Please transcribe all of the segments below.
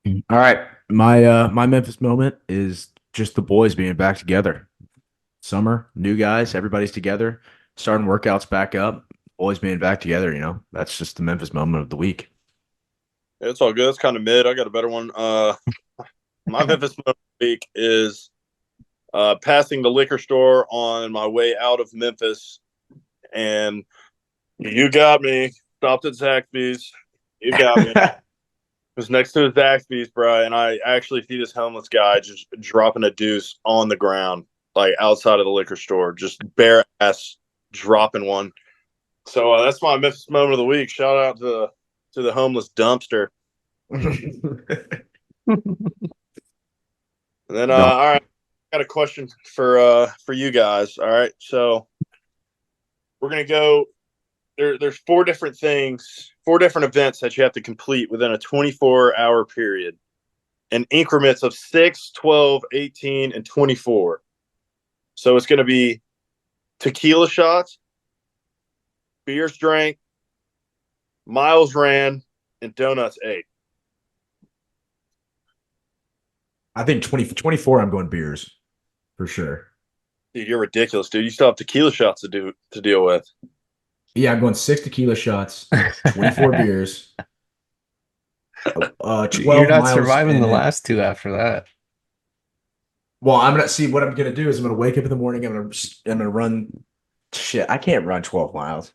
All right. My Memphis moment is just the boys being back together. Summer, new guys, everybody's together, starting workouts back up, boys being back together. That's just the Memphis moment of the week. It's all good. It's kind of mid. I got a better one. My Memphis moment of the week is passing the liquor store on my way out of Memphis, and you got me. Stopped at Zaxby's. You got me. Was next to Zaxby's, bro, and I actually see this homeless guy just dropping a deuce on the ground, like outside of the liquor store, just bare ass dropping one. So that's my Memphis moment of the week. Shout out to the homeless dumpster. And then, No. all right, I got a question for you guys. All right, so we're gonna go. There's four different things, four different events that you have to complete within a 24-hour period in increments of 6, 12, 18, and 24. So it's going to be tequila shots, beers drank, miles ran, and donuts ate. I think 24. I'm going beers for sure. Dude, you're ridiculous, dude. You still have tequila shots to deal with. Yeah, I'm going 6 tequila shots, 24 beers, You're 12 not miles surviving in the it. last two after that. Well, I'm gonna see what I'm gonna do is I'm gonna wake up in the morning. I'm gonna run. Shit, I can't run 12 miles.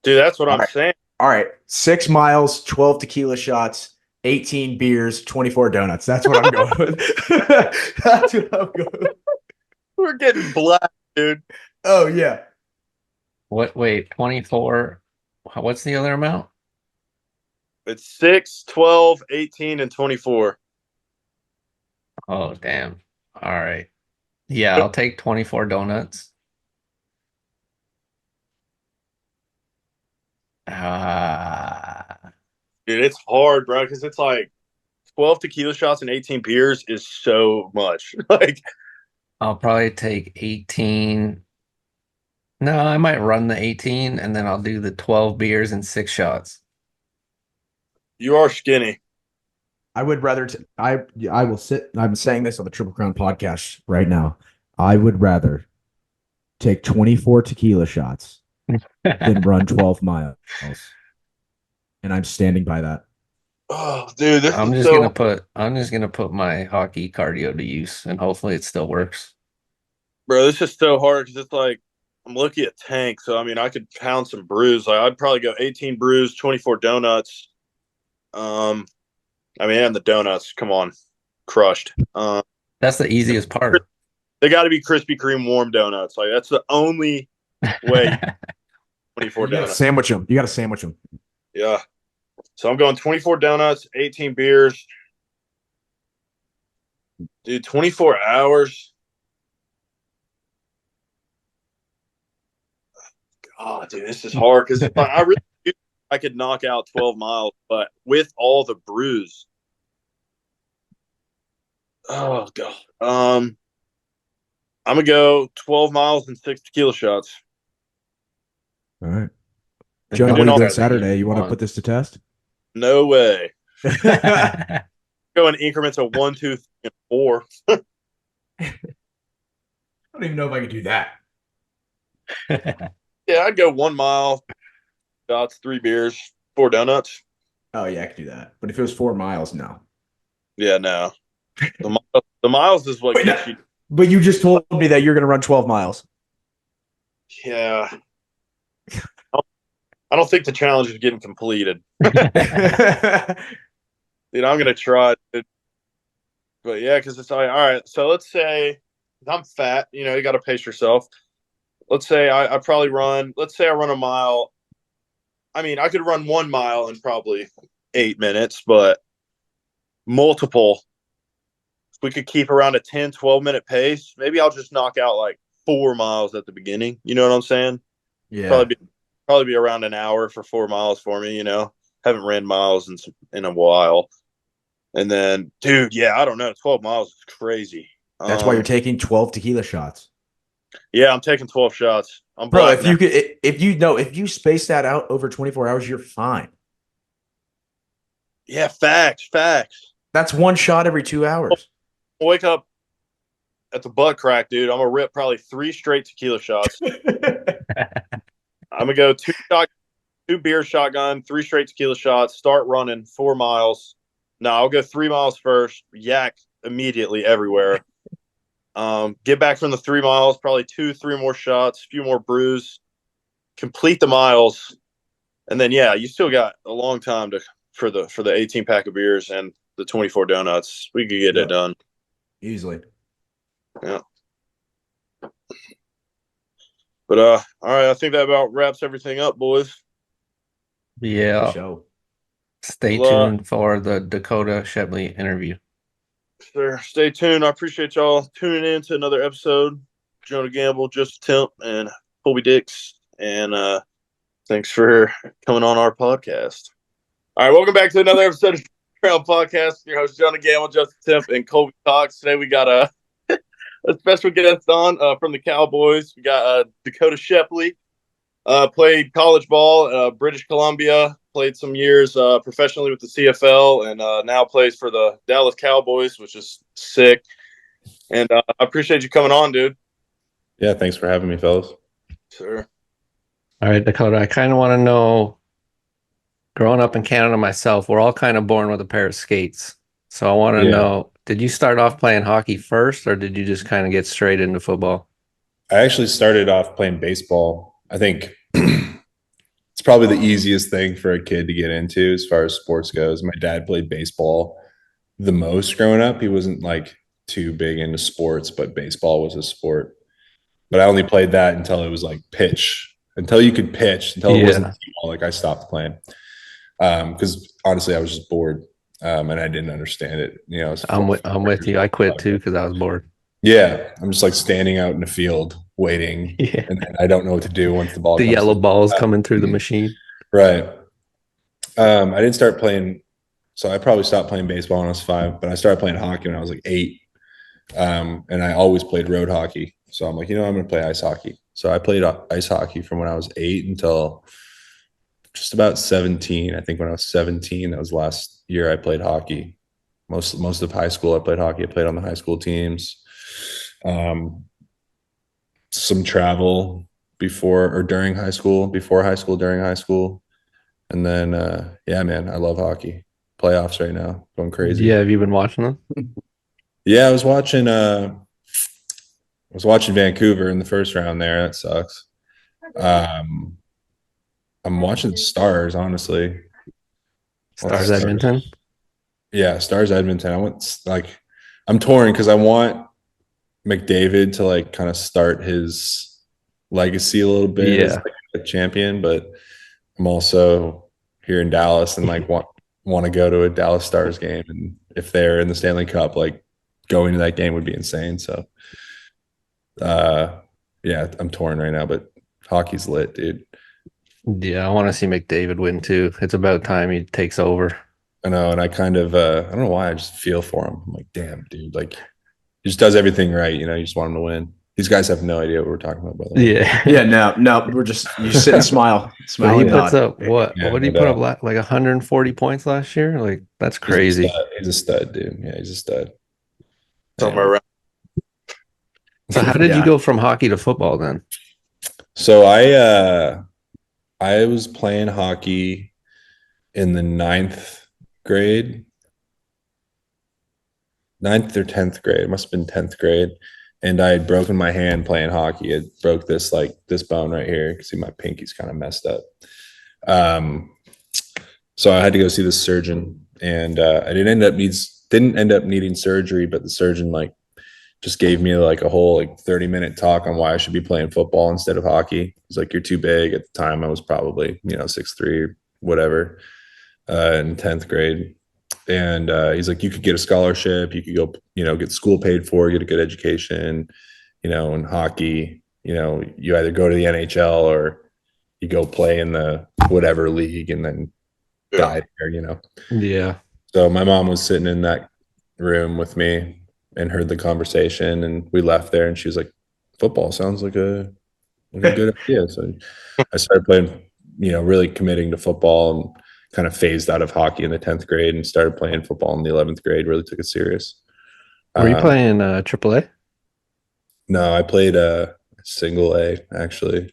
Dude, that's what All I'm right. saying. All right. 6 miles, 12 tequila shots, 18 beers, 24 donuts. That's what I'm going with. That's what I'm going with. We're getting black, dude. Oh, yeah. What? Wait, 24. What's the other amount? It's 6, 12, 18, and 24. Oh, damn. All right. Yeah, I'll take 24 donuts. Ah, Dude, it's hard, bro, because it's like 12 tequila shots and 18 beers is so much. Like, I'll probably take 18. No, I might run the 18 and then I'll do the 12 beers and six shots. you are skinny. I would rather, I will sit, I'm saying this on the Triple Crown podcast right now. I would rather take 24 tequila shots than run 12 miles. And I'm standing by that. Oh, dude, this is so. I'm just gonna put my hockey cardio to use and hopefully it still works. Bro, this is so hard because it's like I'm looking at tank, so I mean I could pound some brews. Like I'd probably go 18 brews, 24 donuts. Um, I mean, and the donuts, come on, crushed. That's the easiest part. They got to be Krispy Kreme warm donuts. Like that's the only way. 24 You gotta donuts. sandwich them. You gotta sandwich them. Yeah. So I'm going 24 donuts, 18 beers, dude. 24 hours. Oh, dude, this is hard because I really I could knock out 12 miles, but with all the brews, oh god. I'm gonna go 12 miles and 6 tequila shots. All right. The Jonah, what are you donuts doing are the Saturday? easy You want to one. put this to test? No way. I Go in increments of 1, 2, 3, and 4. don't even know if I could do that. Yeah, I'd go 1 mile, shots, 3 beers, 4 donuts. Oh yeah, I could do that. But if it was 4 miles, no. Yeah, no. The miles is what Wait, gets you. but you just told me that you're going to run 12 miles. Yeah. I don't think the challenge is getting completed. Dude, I'm gonna try it. But yeah, because it's like, all right, so let's say I'm fat, you got to pace yourself. Let's say I probably run, let's say I run a mile. I mean, I could run 1 mile in probably 8 minutes, but multiple, if we could keep around a 10, 12 minute pace, maybe I'll just knock out like 4 miles at the beginning. You know what I'm saying? Yeah. Probably be around an hour for 4 miles for me. Haven't ran miles in a while. And then, dude, yeah, I don't know. 12 miles is crazy. That's why you're taking 12 tequila shots. Yeah, I'm taking 12 shots. I'm Bro, blacking out. if you space that out over 24 hours, you're fine. Yeah, facts. That's one shot every 2 hours. I wake up at the butt crack, dude. I'm gonna rip probably 3 straight tequila shots. I'm gonna go 2 beer shotgun, 3 straight tequila shots, start running 4 miles. No, I'll go 3 miles first, yak immediately everywhere. Get back from the 3 miles, probably 2-3 more shots, a few more brews, complete the miles, and then yeah, you still got a long time for the 18 pack of beers and the 24 donuts. We could get it done easily. Yeah. But all right, I think that about wraps everything up, boys. Yeah. Show. Stay tuned for the Dakoda Shepley interview. Sure. Stay tuned. I appreciate y'all tuning in to another episode. Jonah Gamble, Just Temp, and Colby Dix. And thanks for coming on our podcast. All right, welcome back to another episode of the Crown Podcast. Your host, Jonah Gamble, Just Temp, and Colby Cox. Today we got a special guest on from the Cowboys. We got Dakoda Shepley. Played college ball, British Columbia. Played some years professionally with the CFL, and now plays for the Dallas Cowboys, which is sick. And I appreciate you coming on, dude. Yeah, thanks for having me, fellas. Sure. All right, Dakoda, I kind of want to know, growing up in Canada myself, we're all kind of born with a pair of skates. So I want to know, did you start off playing hockey first, or did you just kind of get straight into football? I actually started off playing baseball. I think it's probably the easiest thing for a kid to get into as far as sports goes. My dad played baseball the most growing up. He wasn't like too big into sports, but baseball was a sport. But I only played that until it was like pitch, until you could pitch, until it wasn't t-ball. Like I stopped playing because honestly, I was just bored and I didn't understand it. You know, I'm with you. I quit too because I was bored. Yeah, I'm just like standing out in the field waiting, and then I don't know what to do once the ball. The yellow ball's coming through the machine. Right. I didn't start playing, so I probably stopped playing baseball when I was 5, but I started playing hockey when I was like 8, and I always played road hockey. So I'm like, I'm going to play ice hockey. So I played ice hockey from when I was 8 until just about 17. I think when I was 17, that was the last year I played hockey. Most of high school, I played hockey. I played on the high school teams. Some travel before or during high school, during high school. And then, yeah, man, I love hockey. Playoffs right now, going crazy. Yeah, have you been watching them? Yeah, I was watching Vancouver in the first round there. That sucks. I'm watching the Stars, honestly. Stars Edmonton? Yeah, Stars Edmonton. I'm torn because I want McDavid to like kind of start his legacy a little bit as like a champion, but I'm also here in Dallas and like want to go to a Dallas Stars game, and if they're in the Stanley Cup, like going to that game would be insane. So yeah, I'm torn right now, but hockey's lit, dude. Yeah, I want to see McDavid win too. It's about time he takes over. I know, and I kind of I don't know why, I just feel for him. I'm like, damn, dude, like he just does everything right, you just want him to win. These guys have no idea what we're talking about, by the way. Yeah, no, you sit and smile. He puts up what? Yeah, what did he put up like 140 points last year? Like that's crazy. He's a stud, dude. Yeah, he's a stud. Somewhere around. So how did you go from hockey to football then? So I was playing hockey in the 9th grade. 9th or 10th grade. It must have been 10th grade. And I had broken my hand playing hockey. It broke this bone right here. You can see my pinky's kind of messed up. So I had to go see the surgeon, and I didn't end up needing surgery, but the surgeon just gave me a whole 30-minute talk on why I should be playing football instead of hockey. He's like, you're too big. At the time I was probably 6'3", whatever, in 10th grade. And he's like, you could get a scholarship, you could go, get school paid for, get a good education, in hockey, you either go to the NHL or you go play in the whatever league and then die there, Yeah. So my mom was sitting in that room with me and heard the conversation, and we left there, and she was like, football sounds like a good idea. So I started playing, really committing to football and kind of phased out of hockey in the 10th grade and started playing football in the 11th grade. Really took it serious. Were you playing AAA? No, I played single A actually.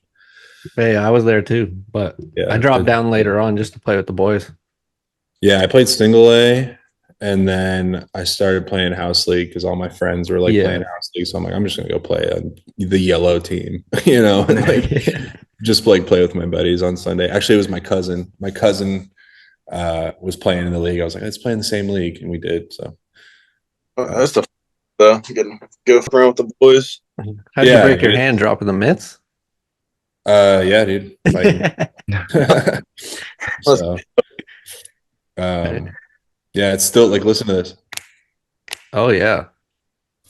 Hey, I was there too, but Yeah, I dropped down later on just to play with the boys. Yeah, I played single A, and then I started playing house league because all my friends were like playing house league. So I'm like, I'm just gonna go play on the yellow team, and like just like play with my buddies on Sunday. Actually, it was my cousin. My cousin was playing in the league. I was like, let's play in the same league, and we did. So That's the getting go around with the boys. How'd you break your hand dropping the mitts? Yeah, dude. So, yeah, it's still like, listen to this. Oh yeah.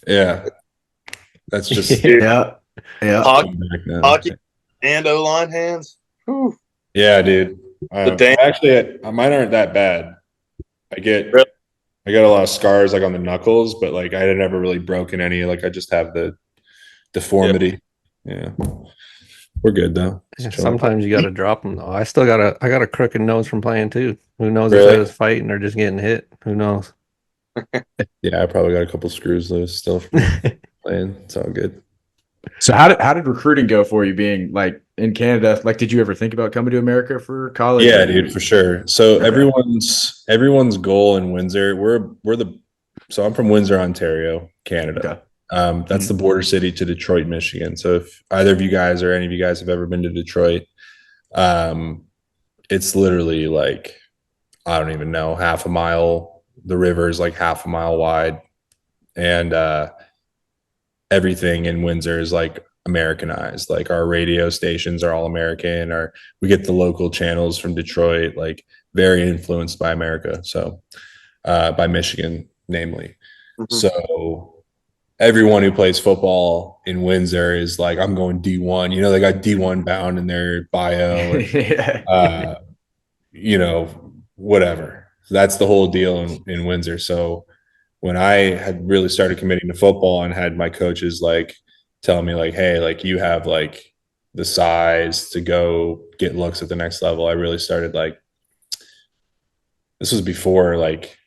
Yeah. That's just Yeah. Hockey and O-line hands. Whew. Yeah, dude. Actually, mine aren't that bad. I got a lot of scars like on the knuckles, but like I had never really broken any. Like I just have the deformity. Yeah. We're good though. Sometimes you got to drop them though. I got a crooked nose from playing too. Who knows Really? if I was fighting or just getting hit? Who knows? Yeah, I probably got a couple screws loose still from playing. It's all good. So how did recruiting go for you being like in Canada? Like, did you ever think about coming to America for college? Yeah, dude, for sure. So everyone's goal in Windsor. So I'm from Windsor, Ontario, Canada. Okay. That's the border city to Detroit, Michigan. So if either of you guys or any of you guys have ever been to Detroit, it's literally like, I don't even know, half a mile. The river is like half a mile wide. And everything in Windsor is like Americanized. Like our radio stations are all American, or we get the local channels from Detroit, like very influenced by America. So by Michigan, namely. Mm-hmm. So everyone who plays football in Windsor is like, I'm going D1. You know, they got D1 bound in their bio, whatever. So that's the whole deal in Windsor. So when I had really started committing to football and had my coaches like tell me like, hey, like you have like the size to go get looks at the next level, I really started like, this was before like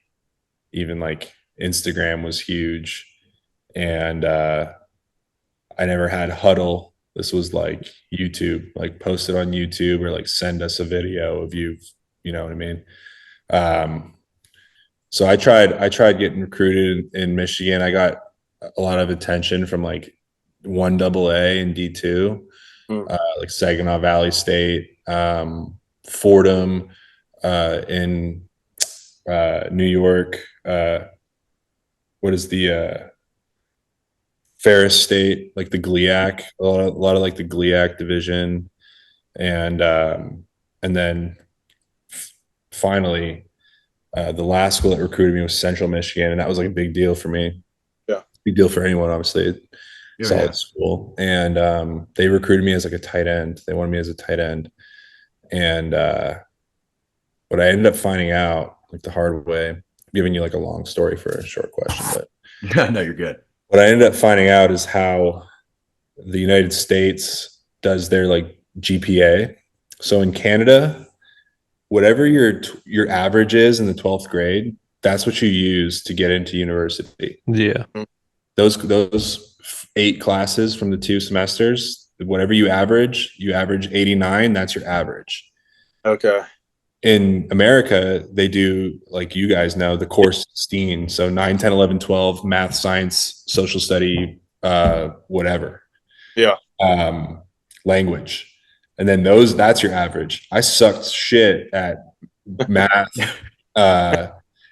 even like Instagram was huge. And I never had Huddle. This was like YouTube, like post it on YouTube or like send us a video of you know what I mean? So I tried getting recruited in Michigan. I got a lot of attention from like 1AA and D2, like Saginaw Valley State, Fordham in New York. What is the Ferris State, like the GLIAC, a lot of like the GLIAC division, and then finally, the last school that recruited me was Central Michigan, and that was like a big deal for me. Yeah, big deal for anyone, obviously. Solid school, and they recruited me as like a tight end. They wanted me as a tight end, and what I ended up finding out, like the hard way, I'm giving you like a long story for a short question, but no, you're good. What I ended up finding out is how the United States does their like GPA. So in Canada, whatever your average is in the 12th grade, that's what you use to get into university. Yeah. Those 8 classes from the 2 semesters, whatever you average 89, that's your average. Okay. In America, they do, like you guys know, the core 16. So 9, 10, 11, 12, math, science, social study, whatever. Yeah. Language. And then that's your average. I sucked shit at math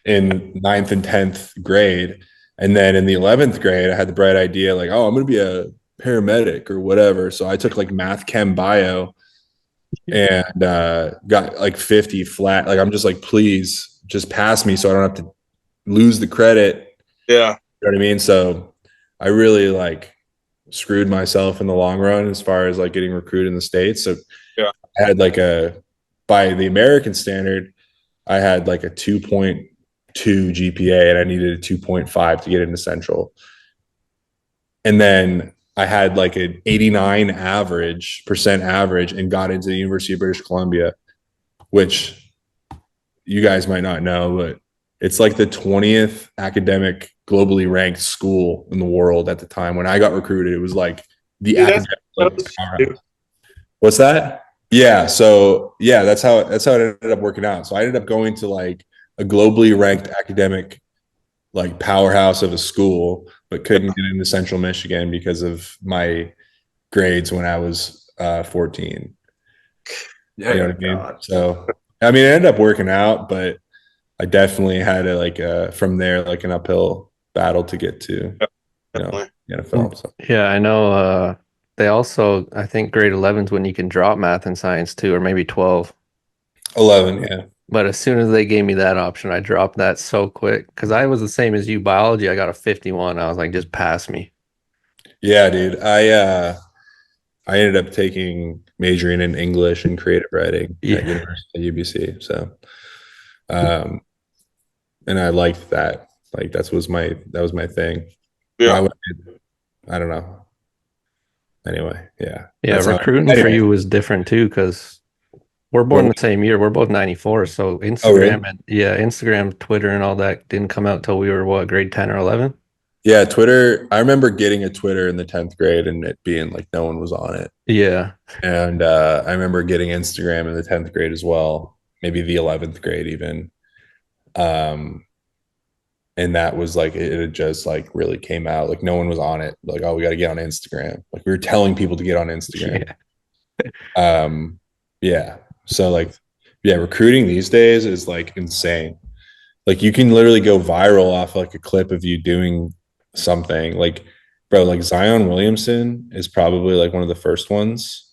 in 9th and 10th grade. And then in the 11th grade, I had the bright idea like, oh, I'm going to be a paramedic or whatever. So I took like math, chem, bio, and got like 50 flat. Like I'm just like, please just pass me so I don't have to lose the credit. Yeah. You know what I mean? So I really like screwed myself in the long run as far as like getting recruited in the States. So yeah, I had like by the American standard, I had like a 2.2 GPA and I needed a 2.5 to get into Central. And then I had like an 89% average and got into the University of British Columbia, which you guys might not know, but it's like the 20th academic globally ranked school in the world at the time. When I got recruited, it was like the Dude, that's academic powerhouse. What's that? Yeah. So yeah, that's how it ended up working out. So I ended up going to like a globally ranked academic like powerhouse of a school, but couldn't get into Central Michigan because of my grades when I was 14. Yeah, You know what I mean? So I mean, it ended up working out, but I definitely had a from there like an uphill battle to get to, definitely. the NFL. So Yeah, I know. They also, I think grade 11 is when you can drop math and science too, or maybe 12. 11, yeah. But as soon as they gave me that option, I dropped that so quick because I was the same as you. Biology, I got a 51. I was like, just pass me. Yeah, dude. I ended up majoring in English and creative writing at Yeah. University of UBC. So and I liked that. Like that was my thing. Yeah. I don't know. Anyway, yeah. Yeah, That's how recruiting for you was different too because we're born the same year. We're both 94. So Oh, really? Instagram, Twitter, and all that didn't come out till we were what, grade 10 or 11? Yeah, Twitter. I remember getting a Twitter in the 10th grade and it being like no one was on it. Yeah. And I remember getting Instagram in the 10th grade as well, maybe the 11th grade even. And that was like it had just like really came out. Like no one was on it. Like, oh, we got to get on Instagram. Like we were telling people to get on Instagram. Yeah. Yeah. So like, yeah, recruiting these days is like insane. Like you can literally go viral off like a clip of you doing something. Like, bro, like Zion Williamson is probably like one of the first ones.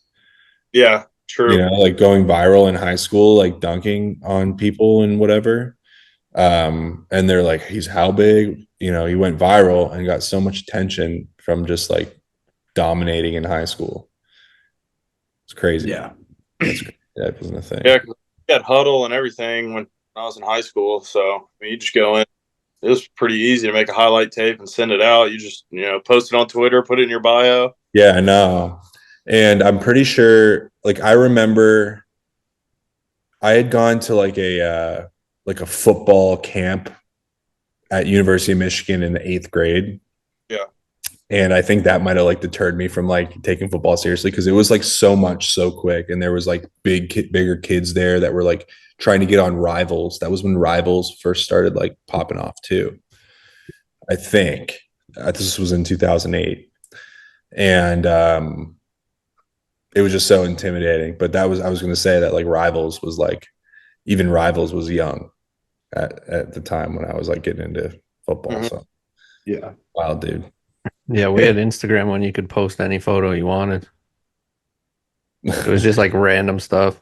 Yeah, true. You know, like going viral in high school, like dunking on people and whatever. And they're like, he's how big? You know, he went viral and got so much attention from just like dominating in high school. It's crazy. Yeah. That wasn't a thing. Yeah, cause we had huddle and everything when I was in high school. So I mean, you just go in. It was pretty easy to make a highlight tape and send it out. You just, post it on Twitter, put it in your bio. Yeah, I know. And I'm pretty sure, like, I remember I had gone to like a football camp at University of Michigan in the 8th grade. Yeah. And I think that might have like deterred me from like taking football seriously because it was like so much so quick. And there was like bigger kids there that were like trying to get on Rivals. That was when Rivals first started like popping off too. I think this was in 2008. And it was just so intimidating. But I was going to say that like Rivals was like, even Rivals was young at the time when I was like getting into football. Mhm. So Yeah. wild, dude. Yeah, we had Instagram when you could post any photo you wanted. It was just like random stuff.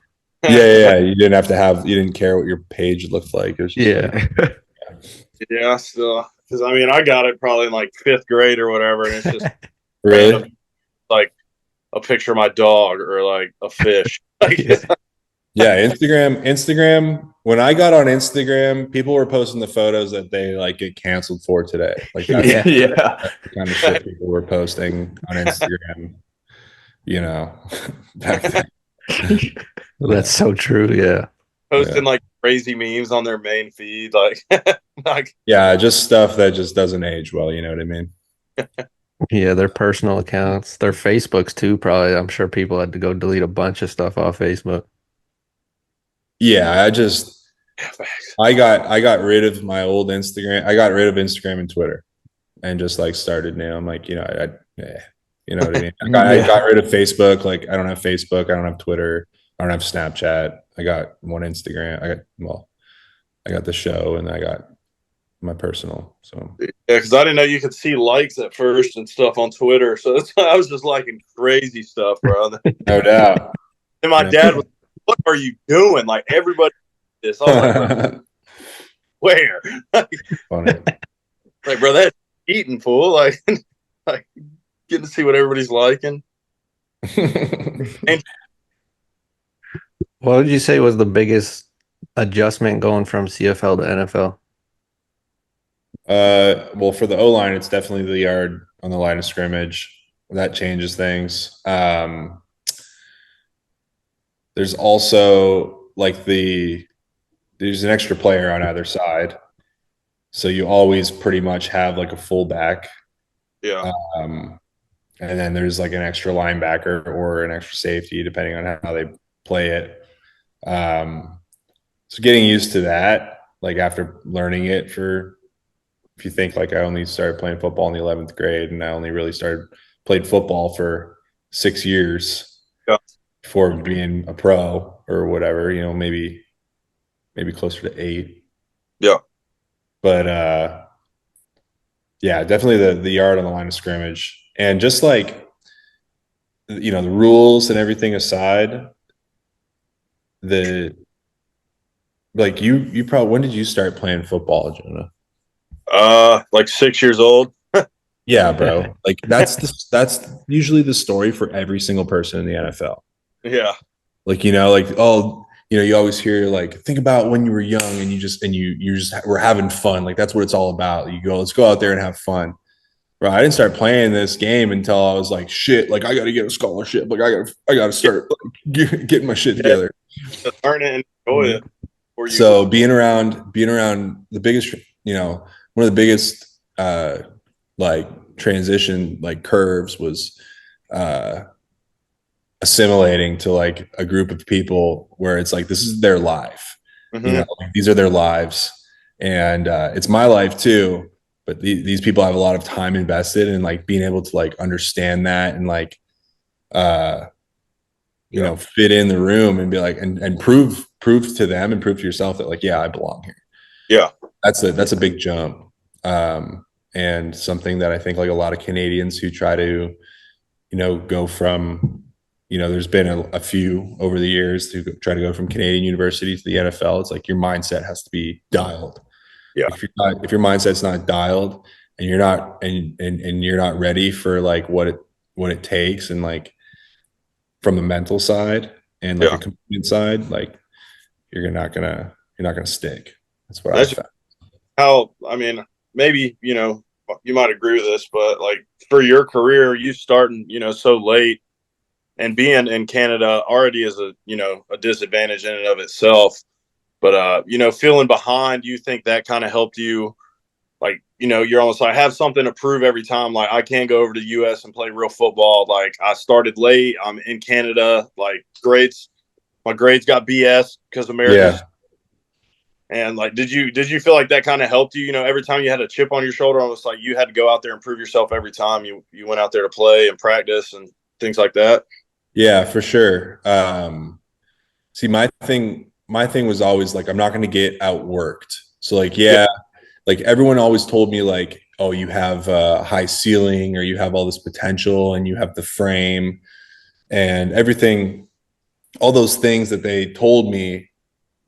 Yeah. You didn't care what your page looked like. It was just like, Yeah, still. Because, I mean, I got it probably in like 5th grade or whatever. And it's just really? random, like a picture of my dog or like a fish. Like, Yeah, Instagram. When I got on Instagram, people were posting the photos that they like get canceled for today. Like that's Yeah. the kind of shit people were posting on Instagram. Back then. That's so true. Yeah. posting like crazy memes on their main feed. Like, Yeah, just stuff that just doesn't age well. You know what I mean? Yeah, their personal accounts, their Facebooks too, probably. I'm sure people had to go delete a bunch of stuff off Facebook. Yeah, I got rid of my old Instagram. I got rid of Instagram and Twitter, and just like started new. I'm like, you know what I mean. I got rid of Facebook. Like, I don't have Facebook. I don't have Twitter. I don't have Snapchat. I got one Instagram. I got the show, and I got my personal. So yeah, because I didn't know you could see likes at first and stuff on Twitter. So that's why I was just liking crazy stuff, bro. no doubt. And my dad was, "What are you doing?" Like everybody did this. I was like, bro, where? Funny. Like, bro, that's eating fool. Like getting to see what everybody's liking. What would you say was the biggest adjustment going from CFL to NFL? Well, for the O line, it's definitely the yard on the line of scrimmage. That changes things. There's also like the there's an extra player on either side. So you always pretty much have like a fullback. Yeah. And then there's like an extra linebacker or an extra safety, depending on how they play it. So getting used to that, like after learning it if you think like I only started playing football in the 11th grade and I only really played football for 6 years before being a pro or whatever, maybe closer to 8. Yeah. But yeah, definitely the yard on the line of scrimmage. And just like, the rules and everything aside, you probably, when did you start playing football, Jonah? Like 6 years old. Yeah, bro. Like that's usually the story for every single person in the NFL. Yeah. Like, you always hear like, think about when you were young and you just were having fun. Like that's what it's all about. You go, let's go out there and have fun. Bro, I didn't start playing this game until I was like, shit, like I got to get a scholarship. Like I got to start getting my shit together. Learn it and enjoy it. So being around the biggest, one of the biggest like transition like curves was assimilating to like a group of people where it's like this is their life. Like, these are their lives, and it's my life too. But these people have a lot of time invested in like being able to like understand that and like fit in the room and be like and prove to them and prove to yourself that like, yeah, I belong here. Yeah, that's a big jump, and something that I think like a lot of Canadians who try to go from there's been a few over the years who try to go from Canadian university to the NFL. It's like your mindset has to be dialed. Yeah. If your mindset's not dialed and you're not and you're not ready for like what it takes and like from a mental side and like a commitment side, like you're not gonna stick. That's what I found. I mean, maybe, you might agree with this, but like for your career, you starting, so late and being in Canada already is a disadvantage in and of itself. But, feeling behind, you think that kind of helped you? Like, you're almost like, have something to prove every time. Like, I can't go over to the U.S. and play real football. Like, I started late. I'm in Canada. Like, my grades got BS because America's. Yeah. And, like, did you feel like that kind of helped you? Every time you had a chip on your shoulder, almost like you had to go out there and prove yourself every time you went out there to play and practice and things like that? Yeah, for sure. See, my thing was always like, I'm not going to get outworked. So like, like everyone always told me like, oh, you have a high ceiling or you have all this potential and you have the frame and everything, all those things that they told me,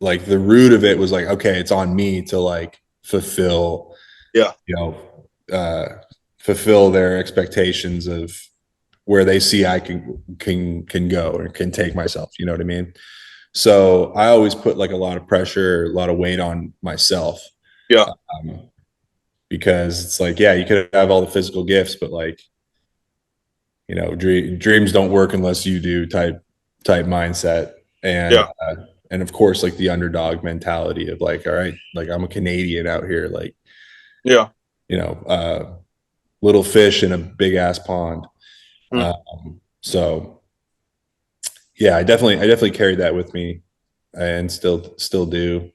like the root of it was like, okay, it's on me to like fulfill their expectations of where they see I can go or can take myself. You know what I mean? So I always put like a lot of pressure, a lot of weight on myself. Yeah. Because it's like, yeah, you could have all the physical gifts, but like, dreams don't work unless you do type mindset. And of course, like the underdog mentality of like, all right, like I'm a Canadian out here, like, little fish in a big ass pond. So yeah, I definitely carried that with me and still do.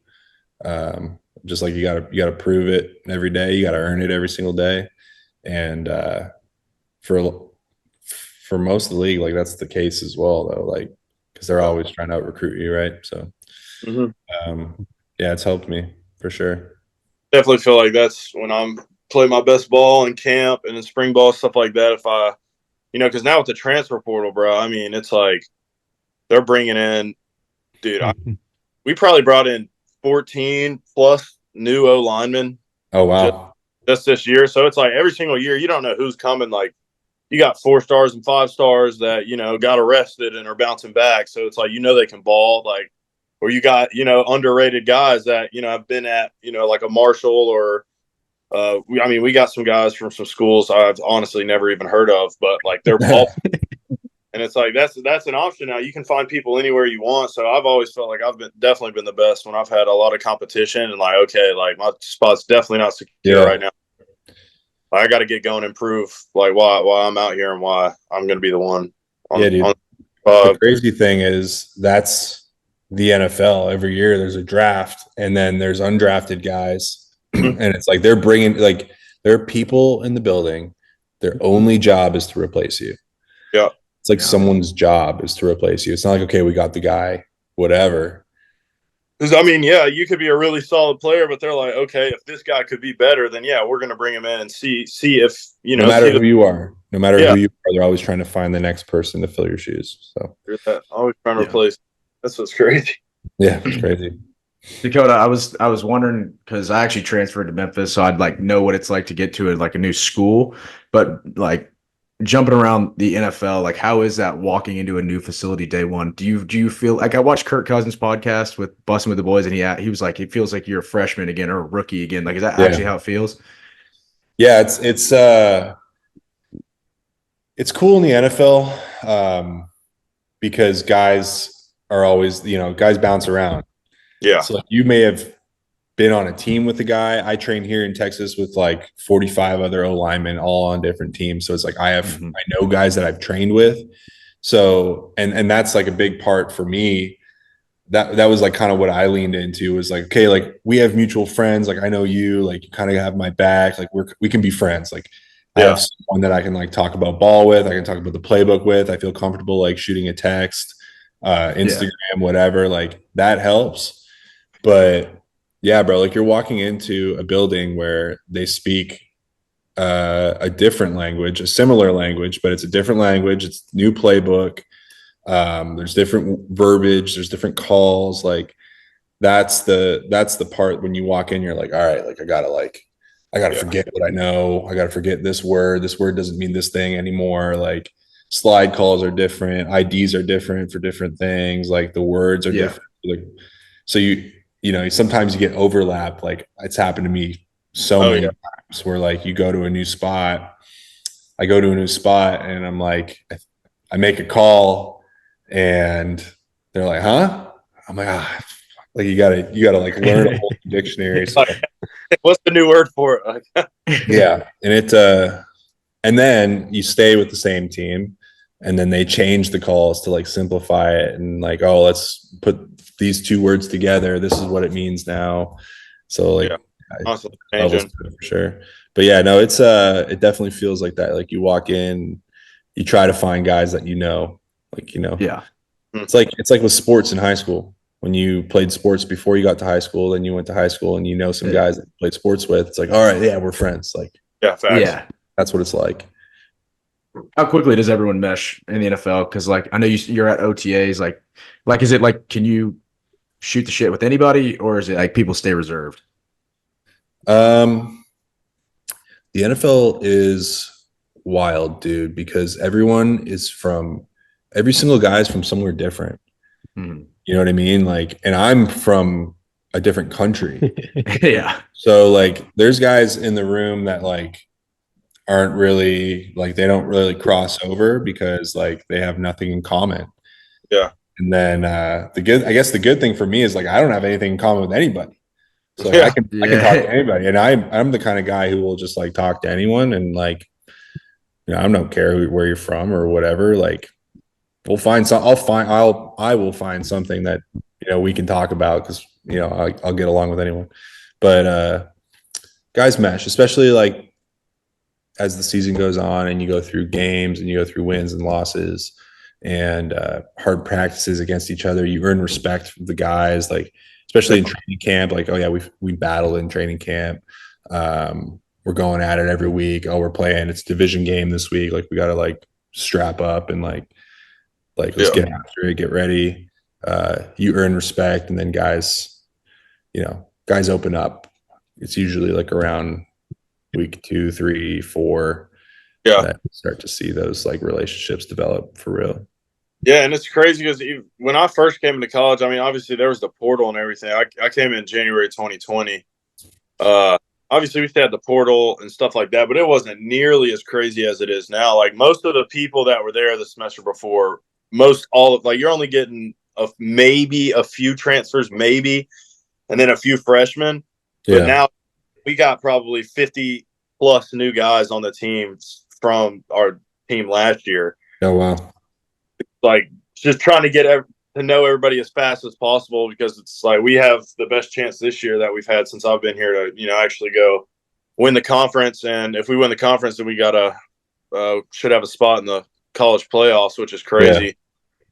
Just like you gotta prove it every day. You gotta earn it every single day. And for most of the league, like that's the case as well though, like, cause they're always trying to out recruit you. Right. So, yeah, it's helped me for sure. Definitely feel like that's when I'm play my best ball in camp and in spring ball, stuff like that. If I, cause now with the transfer portal, bro, I mean, it's like they're bringing in, dude, we probably brought in 14 plus new O linemen. Oh, wow. Just this year. So it's like every single year, you don't know who's coming. Like you got 4 stars and 5 stars that, got arrested and are bouncing back. So it's like, they can ball, like, or you got, underrated guys that, have been at, like a Marshall or, we got some guys from some schools I've honestly never even heard of, but like they're ball. And it's like that's an option now. You can find people anywhere you want. So I've always felt like I've definitely been the best when I've had a lot of competition and like, okay, like my spot's definitely not secure right now. I got to get going and prove like why I'm out here and why I'm going to be the one. Dude. The crazy thing is that's the NFL. Every year there's a draft and then there's undrafted guys, and it's like they're bringing like there are people in the building. Their only job is to replace you. Yeah. It's like someone's job is to replace you. It's not like, okay, we got the guy, whatever. Because, I mean, yeah, you could be a really solid player, but they're like, okay, if this guy could be better, then, yeah, we're going to bring him in and see if, you know. No matter who you are, who you are, they're always trying to find the next person to fill your shoes. So always trying to replace. That's what's crazy. Yeah, it's crazy. Dakoda, I was wondering because I actually transferred to Memphis, so I'd like know what it's like to get to a new school, but like jumping around the NFL, like how is that walking into a new facility day one? Do you feel like I watched Kirk Cousins' podcast with Bussin' with the Boys, and he was like, it feels like you're a freshman again or a rookie again. Like, is that actually how it feels? Yeah, it's cool in the NFL because guys are always, guys bounce around. Yeah. So like you may have been on a team with a guy. I train here in Texas with like 45 other O linemen all on different teams. So it's like I know guys that I've trained with. So and that's like a big part for me. That was like kind of what I leaned into was like, okay, like we have mutual friends. Like I know you, like you kind of have my back. Like we can be friends. Like I have someone that I can like talk about ball with. I can talk about the playbook with. I feel comfortable like shooting a text, Instagram, whatever. Like that helps. But yeah, bro, like you're walking into a building where they speak a different language, a similar language, but it's a different language. It's new playbook. There's different verbiage. There's different calls. Like that's the part when you walk in, you're like, all right, like I gotta forget what I know. I gotta forget this word. This word doesn't mean this thing anymore. Like slide calls are different. IDs are different for different things. Like the words are different. Like, so sometimes you get overlap. Like it's happened to me so many times where like you go to a new spot. I go to a new spot and I'm like, I make a call and they're like, huh? I'm like, like you gotta like learn a whole dictionary. So, what's the new word for it? Yeah. And and then you stay with the same team and then they change the calls to like simplify it and like, oh, let's put these two words together. This is what it means now. So like awesome. For sure. But yeah, no, it's it definitely feels like that. Like you walk in, you try to find guys that it's like with sports in high school. When you played sports before you got to high school, then you went to high school and some guys that you played sports with. It's like, all right, yeah, we're friends. Like that's what it's like. How quickly does everyone mesh in the NFL? Because like I know you're at OTAs. Like is it like can you shoot the shit with anybody, or is it like people stay reserved? The NFL is wild, dude, because every single guy is from somewhere different. Mm-hmm. You know what I mean? Like, and I'm from a different country. Yeah. So like there's guys in the room that like aren't really like they don't really cross over because like they have nothing in common. Yeah. And then the good thing for me is like I don't have anything in common with anybody. So like, I can talk to anybody. And I'm the kind of guy who will just like talk to anyone and like I don't care where you're from or whatever. Like we'll find some I will find something that we can talk about because I'll get along with anyone. But guys mesh, especially like as the season goes on and you go through games and you go through wins and losses and hard practices against each other, you earn respect from the guys, like especially in training camp. Like, oh yeah, we battled in training camp. We're going at it every week. Oh, we're playing. It's a division game this week. Like we got to like strap up and like let's get after it, get ready. You earn respect, and then guys open up. It's usually like around week 2, 3, 4. Yeah, that start to see those like relationships develop for real. Yeah, and it's crazy because when I first came into college, I mean, obviously there was the portal and everything. I came in January 2020. I obviously we still had the portal and stuff like that, but it wasn't nearly as crazy as it is now. Like most of the people that were there the semester before, you're only getting maybe a few transfers, maybe, and then a few freshmen. Yeah. But now we got probably 50 plus new guys on the team from our team last year. Oh, wow. Like just trying to get to know everybody as fast as possible, because it's like we have the best chance this year that we've had since I've been here to, actually go win the conference. And if we win the conference, then we should have a spot in the college playoffs, which is crazy.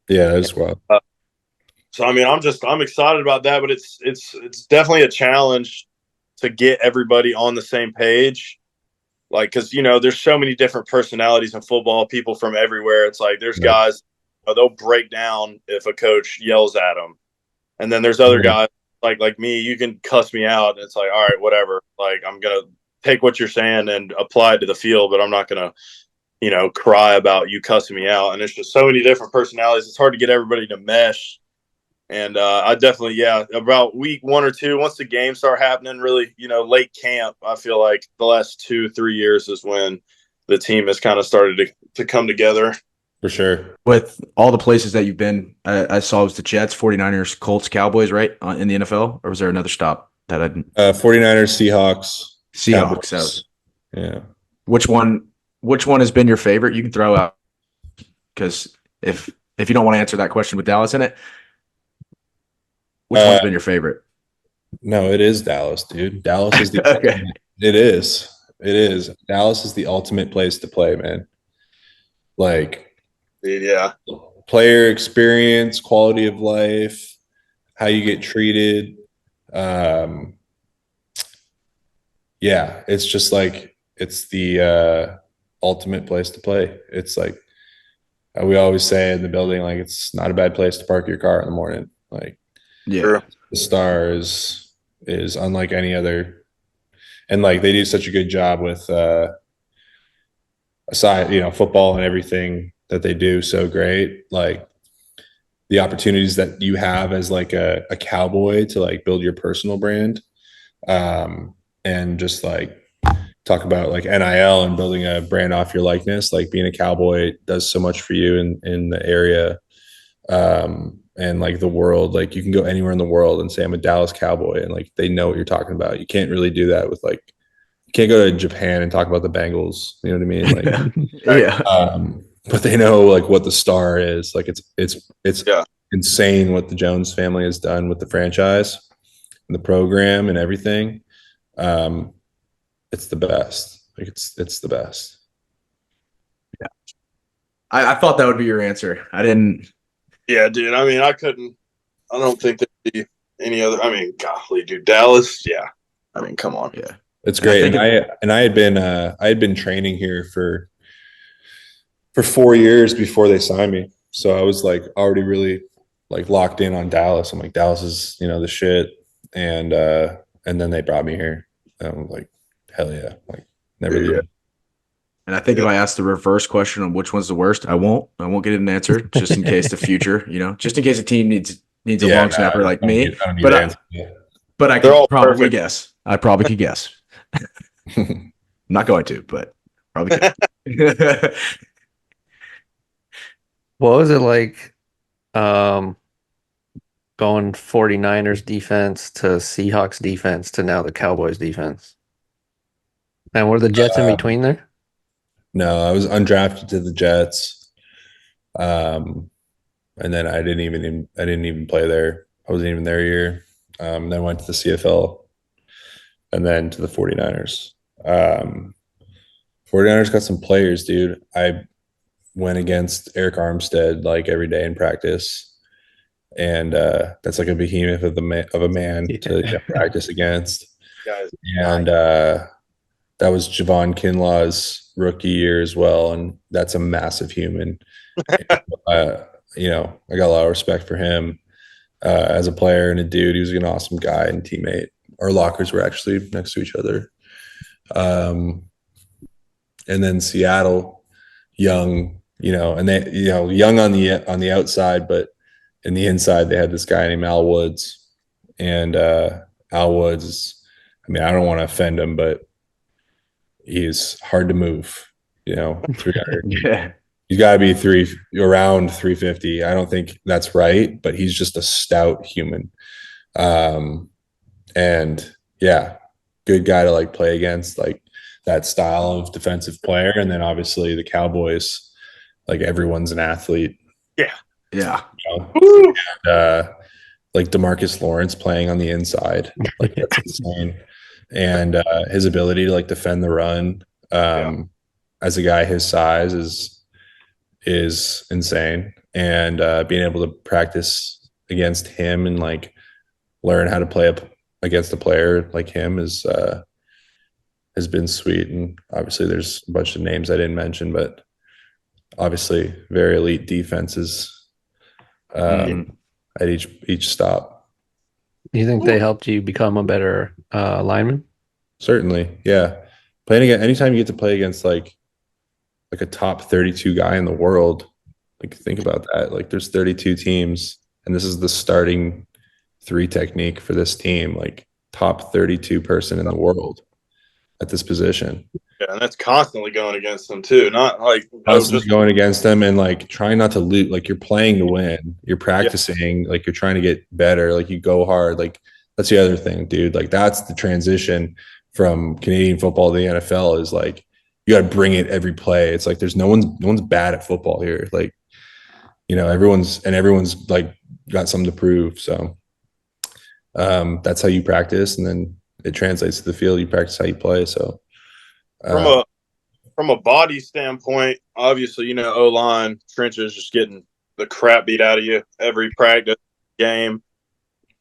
Yeah, that's wild. So I mean, I'm excited about that, but it's definitely a challenge to get everybody on the same page. Like, because there's so many different personalities in football, people from everywhere. It's like there's guys, they'll break down if a coach yells at them, and then there's other guys like me. You can cuss me out, and it's like, all right, whatever. Like, I'm gonna take what you're saying and apply it to the field, but I'm not gonna cry about you cussing me out. And it's just so many different personalities. It's hard to get everybody to mesh. And I definitely, about week 1 or 2, once the games start happening, really, late camp, I feel like the last 2-3 years is when the team has kind of started to come together. For sure. With all the places that you've been, I saw it was the Jets, 49ers, Colts, Cowboys, right, in the NFL? Or was there another stop that I didn't? 49ers, Seahawks. Seahawks. Yeah. Which one has been your favorite? You can throw out, because if you don't want to answer that question with Dallas in it, which one's been your favorite? No, it is Dallas, dude. Dallas is the okay. It is. Dallas is the ultimate place to play, man. Like, yeah, player experience, quality of life, how you get treated. Yeah, it's just like it's the ultimate place to play. It's like we always say in the building, like it's not a bad place to park your car in the morning. Like, yeah, the Star is unlike any other, and like they do such a good job with aside, football and everything that they do so great. Like the opportunities that you have as like a cowboy to like build your personal brand, and just like talk about like NIL and building a brand off your likeness. Like being a cowboy does so much for you in the area, and like the world. Like you can go anywhere in the world and say I'm a Dallas Cowboy, and like they know what you're talking about. You can't really do that with like, you can't go to Japan and talk about the Bengals. You know what I mean? Like, yeah. But they know like what the Star is. Like it's insane what the Jones family has done with the franchise and the program and everything. It's the best. Like it's the best. Yeah. I thought that would be your answer. I didn't. Yeah, dude. I mean, I don't think there'd be any other. I mean, golly, dude, Dallas. Yeah. I mean, come on. Yeah. It's great. And I had been training here for 4 years before they signed me. So I was like already really like locked in on Dallas. I'm like, Dallas is, the shit. And then they brought me here. And I'm like, hell yeah. Like never leave. And I think if I ask the reverse question on which one's the worst, I won't get an answer just in case the future, just in case a team needs a long snapper like me. But I could probably guess. I probably could guess. I'm not going to, but probably could. What was it like going 49ers defense to Seahawks defense to now the Cowboys defense? And were the Jets in between there? No, I was undrafted to the Jets. And then I didn't even play there. I wasn't even there a year. Then I went to the CFL and then to the 49ers. 49ers got some players, dude. I went against Eric Armstead like every day in practice. And that's like a behemoth of a man to practice against. And that was Javon Kinlaw's rookie year as well, and that's a massive human. I got a lot of respect for him as a player and a dude. He was an awesome guy and teammate. Our lockers were actually next to each other. And then Seattle, young, and they, young on the outside, but in the inside, they had this guy named Al Woods, and Al Woods is a mean, I don't want to offend him, but he's hard to move. 300. Yeah. He's got to be around 350. I don't think that's right, but he's just a stout human. And yeah, good guy to like play against, like that style of defensive player. And then obviously the Cowboys, like everyone's an athlete. Yeah. Yeah. And, like DeMarcus Lawrence playing on the inside, like that's insane. And his ability to like defend the run, as a guy his size is insane. And being able to practice against him and like learn how to play against a player like him has been sweet. And obviously there's a bunch of names I didn't mention, but obviously very elite defenses at each stop. Do you think they helped you become a better lineman? Certainly, yeah. Playing against, anytime you get to play against like a top 32 guy in the world, like think about that. Like there's 32 teams, and this is the starting 3 technique for this team. Like top 32 person in the world at this position. Yeah, and that's constantly going against them too. Not like Constantly going against them and like trying not to lose. Like you're playing to win. You're practicing. Like you're trying to get better. Like you go hard. Like that's the other thing, dude. Like that's the transition from Canadian football to the NFL is like you got to bring it every play. It's like there's no one's bad at football here. Like everyone's like got something to prove. So that's how you practice, and then it translates to the field. You practice how you play. So. From a body standpoint, obviously, O-line, trenches, just getting the crap beat out of you every practice game.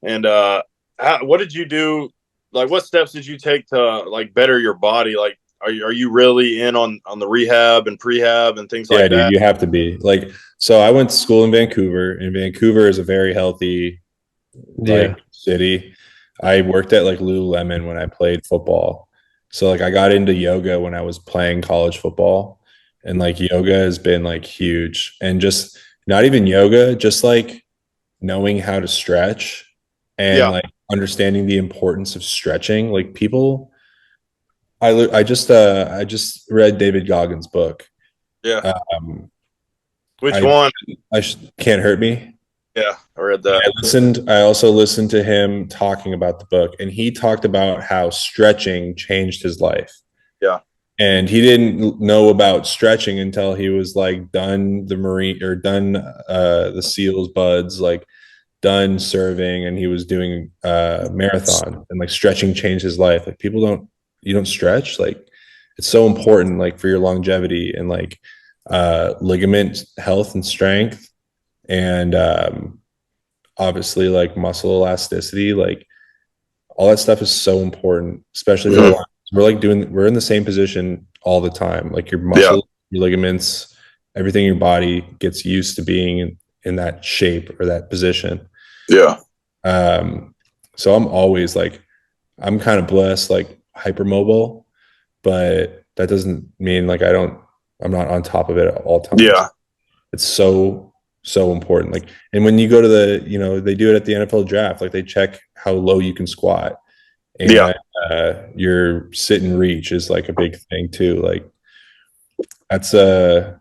And what did you do? Like, what steps did you take to like better your body? Like, are you really in on the rehab and prehab and things like that? Yeah, dude, you have to be. Like, so I went to school in Vancouver, and Vancouver is a very healthy city. I worked at like Lululemon when I played football. So like I got into yoga when I was playing college football, and like yoga has been like huge. And just not even yoga, just like knowing how to stretch and like understanding the importance of stretching. Like people, I just read David Goggins' book. Yeah. Which one? Can't Hurt Me. Yeah, I read that. I also listened to him talking about the book, and he talked about how stretching changed his life. Yeah. And he didn't know about stretching until he was like done the Marine or done the SEALs buds, like done serving, and he was doing marathon, and like stretching changed his life. Like you don't stretch. Like it's so important, like for your longevity and like ligament health and strength. And obviously like muscle elasticity, like all that stuff is so important, especially for we're in the same position all the time. Like your muscle, your ligaments, everything in your body gets used to being in that shape or that position. Yeah. So I'm always like, I'm kind of blessed, like hypermobile, but that doesn't mean like I'm not on top of it at all times. Yeah. It's so important. Like, and when you go to they do it at the NFL draft, like they check how low you can squat, and your sit and reach is like a big thing too. Like that's the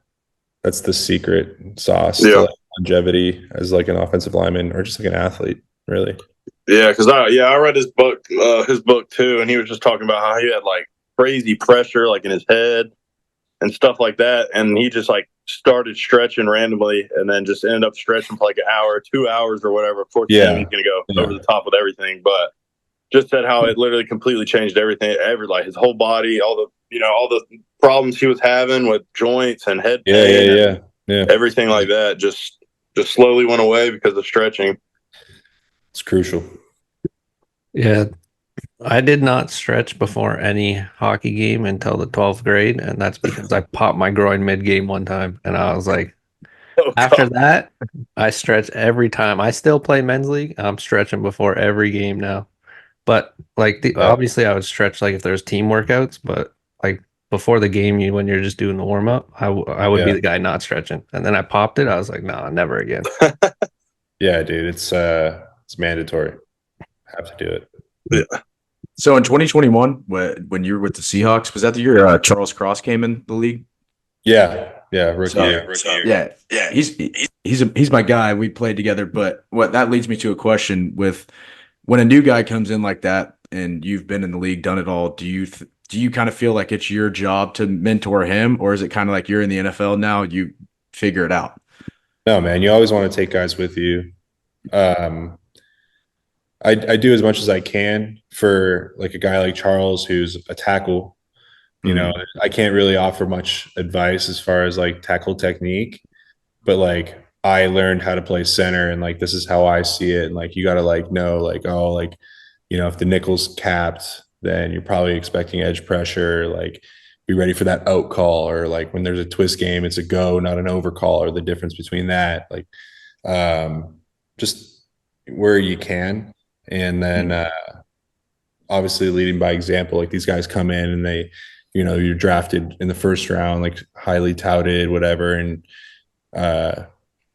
secret sauce to like longevity as like an offensive lineman or just like an athlete, really. Yeah, because I read his book too, and he was just talking about how he had like crazy pressure like in his head and stuff like that, and he just like started stretching randomly, and then just ended up stretching for like an hour, 2 hours, or whatever. Of course, he's gonna go over the top with everything, but just said how it literally completely changed everything, like his whole body, all the problems he was having with joints and head pain, everything like that, just slowly went away because of stretching. It's crucial. Yeah. I did not stretch before any hockey game until the 12th grade, and that's because I popped my groin mid-game one time, and I was like, after that, I stretch every time. I still play men's league. I'm stretching before every game now. But like obviously I would stretch like if there's team workouts, but like before the game, when you're just doing the warm-up, I would be the guy not stretching. And then I popped it. I was like, nah, never again. Yeah, dude, it's mandatory. Have to do it. Yeah. So in 2021, when you were with the Seahawks, was that the year Charles Cross came in the league? Yeah, rookie So, year. yeah, he's my guy. We played together, but what that leads me to a question with when a new guy comes in like that, and you've been in the league, done it all. Do you kind of feel like it's your job to mentor him, or is it kind of like you're in the NFL now, you figure it out? No, man, you always want to take guys with you. Um, I do as much as I can for like a guy like Charles, who's a tackle. You know, I can't really offer much advice as far as like tackle technique, but like I learned how to play center, and like this is how I see it. And like you got to like know like, oh, like, you know, if the nickel's capped, then you're probably expecting edge pressure. Like be ready for that out call, or like when there's a twist game, it's a go, not an over call, or the difference between that. Like just where you can. And then obviously leading by example. Like these guys come in and they, you know, you're drafted in the first round, like highly touted, whatever. And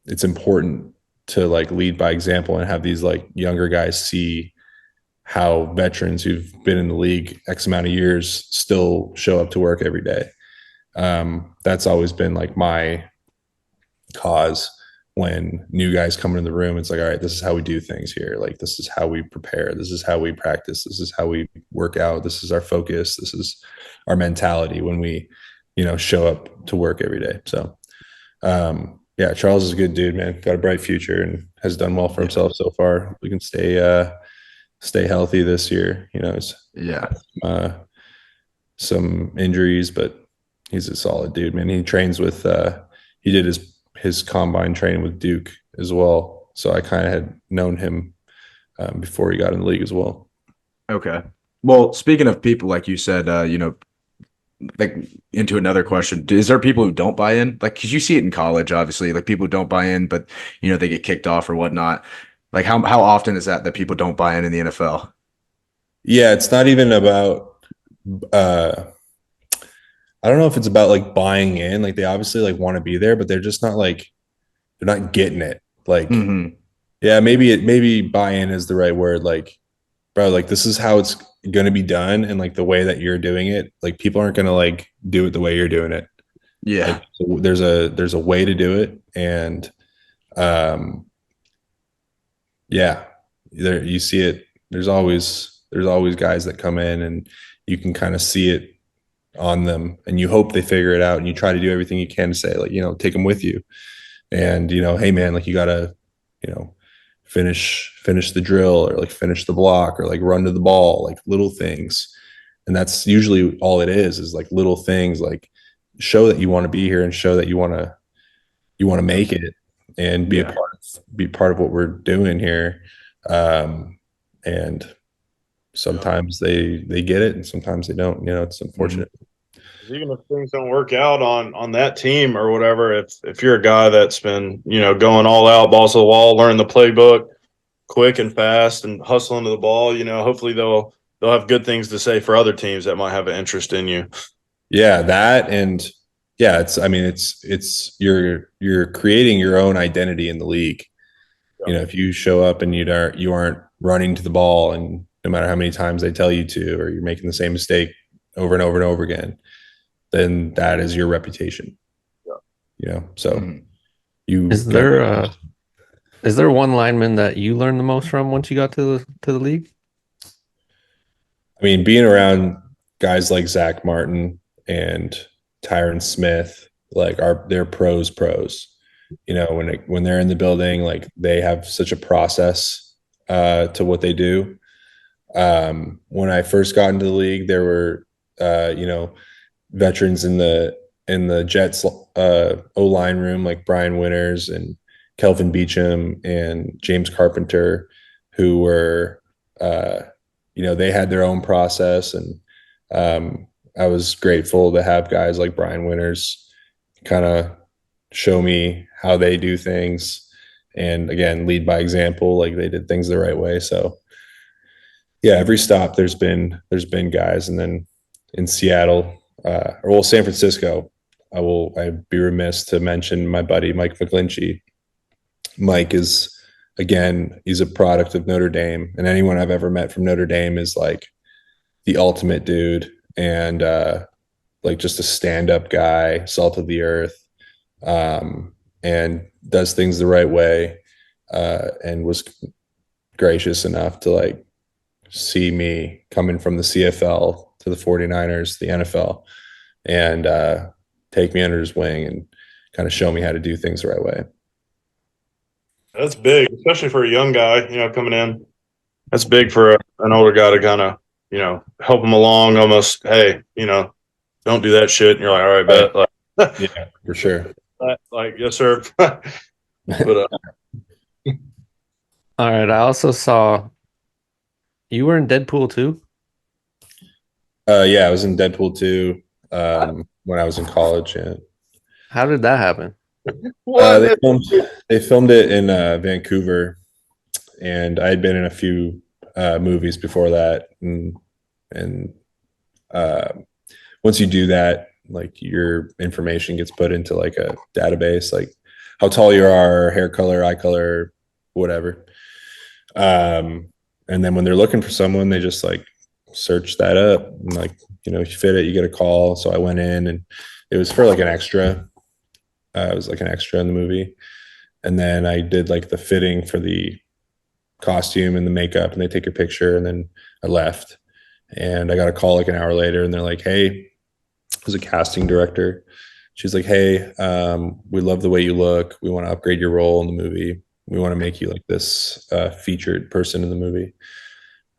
it's important to like lead by example and have these like younger guys see how veterans who've been in the league X amount of years still show up to work every day. That's always been like my cause when new guys come into the room. It's like, all right, this is how we do things here. Like, this is how we prepare. This is how we practice. This is how we work out. This is our focus. This is our mentality when we, you know, show up to work every day. So, yeah, Charles is a good dude, man. Got a bright future and has done well for himself so far. We can stay healthy this year. You know, it's some injuries, but he's a solid dude, man. He trains with he did his combine training with Duke as well. So I kind of had known him before he got in the league as well. Okay. Well, speaking of people, like you said, you know, like into another question, is there people who don't buy in? Like, cause you see it in college, obviously, like people who don't buy in, but you know, they get kicked off or whatnot. Like how often is that people don't buy in the NFL? Yeah, it's not even about I don't know if it's about like buying in. Like they obviously like want to be there, but they're just not like they're not getting it. Like, yeah, maybe buy in is the right word. Like, bro, like this is how it's gonna be done, and like the way that you're doing it, like people aren't gonna like do it the way you're doing it. Yeah. Like, so there's a way to do it, and yeah, there you see it. There's always guys that come in, and you can kind of see it on them, and you hope they figure it out, and you try to do everything you can to say, like, you know, take them with you, and you know, hey man, like you gotta, you know, finish the drill, or like finish the block, or like run to the ball, like little things. And that's usually all it is like little things, like show that you want to be here and show that you want to make it and be be part of what we're doing here. And sometimes they get it and sometimes they don't. You know, it's unfortunate. Even if things don't work out on that team or whatever, if you're a guy that's been, you know, going all out, balls to the wall, learning the playbook quick and fast and hustling to the ball, you know, hopefully they'll have good things to say for other teams that might have an interest in you. Yeah, that, and yeah, it's you're creating your own identity in the league. Yeah. You know, if you show up and you aren't running to the ball, and no matter how many times they tell you to, or you're making the same mistake over and over and over again, then that is your reputation. Yeah. You know, so is there one lineman that you learned the most from once you got to the league? I mean, being around guys like Zach Martin and Tyron Smith, like they're pros. You know, when they're in the building, like they have such a process to what they do. When I first got into the league, there were you know, veterans in the Jets O-line room, like Brian Winters and Kelvin Beachum and James Carpenter, who were you know, they had their own process, and I was grateful to have guys like Brian Winters kind of show me how they do things, and again, lead by example, like they did things the right way. So yeah, every stop there's been guys. And then in Seattle, San Francisco, I'd be remiss to mention my buddy Mike McGlinchey. Mike is, again, he's a product of Notre Dame, and anyone I've ever met from Notre Dame is like the ultimate dude and like just a stand-up guy, salt of the earth, and does things the right way, and was gracious enough to like see me coming from the CFL to the 49ers, the NFL, and take me under his wing and kind of show me how to do things the right way. That's big, especially for a young guy, coming in. That's big for an older guy to kind of, help him along almost, hey, don't do that shit. And you're like, all right, bet. Like, Yeah, for sure. like, yes, sir. But All right. I also saw you were in Deadpool too. Yeah, I was in Deadpool 2 when I was in college. Yeah. How did that happen? what? They filmed it in Vancouver, and I had been in a few movies before that, and uh, once you do that, like your information gets put into like a database, like how tall you are, hair color, eye color, whatever. And then when they're looking for someone, they just like search that up, and like if you fit it, you get a call. So I went in, and it was for like an extra. It was like an extra in the movie, and then I did like the fitting for the costume and the makeup, and they take a picture, and then I left, and I got a call like an hour later, and they're like, "Hey," it was a casting director. She's like, "Hey, we love the way you look. We want to upgrade your role in the movie. We want to make you like this featured person in the movie."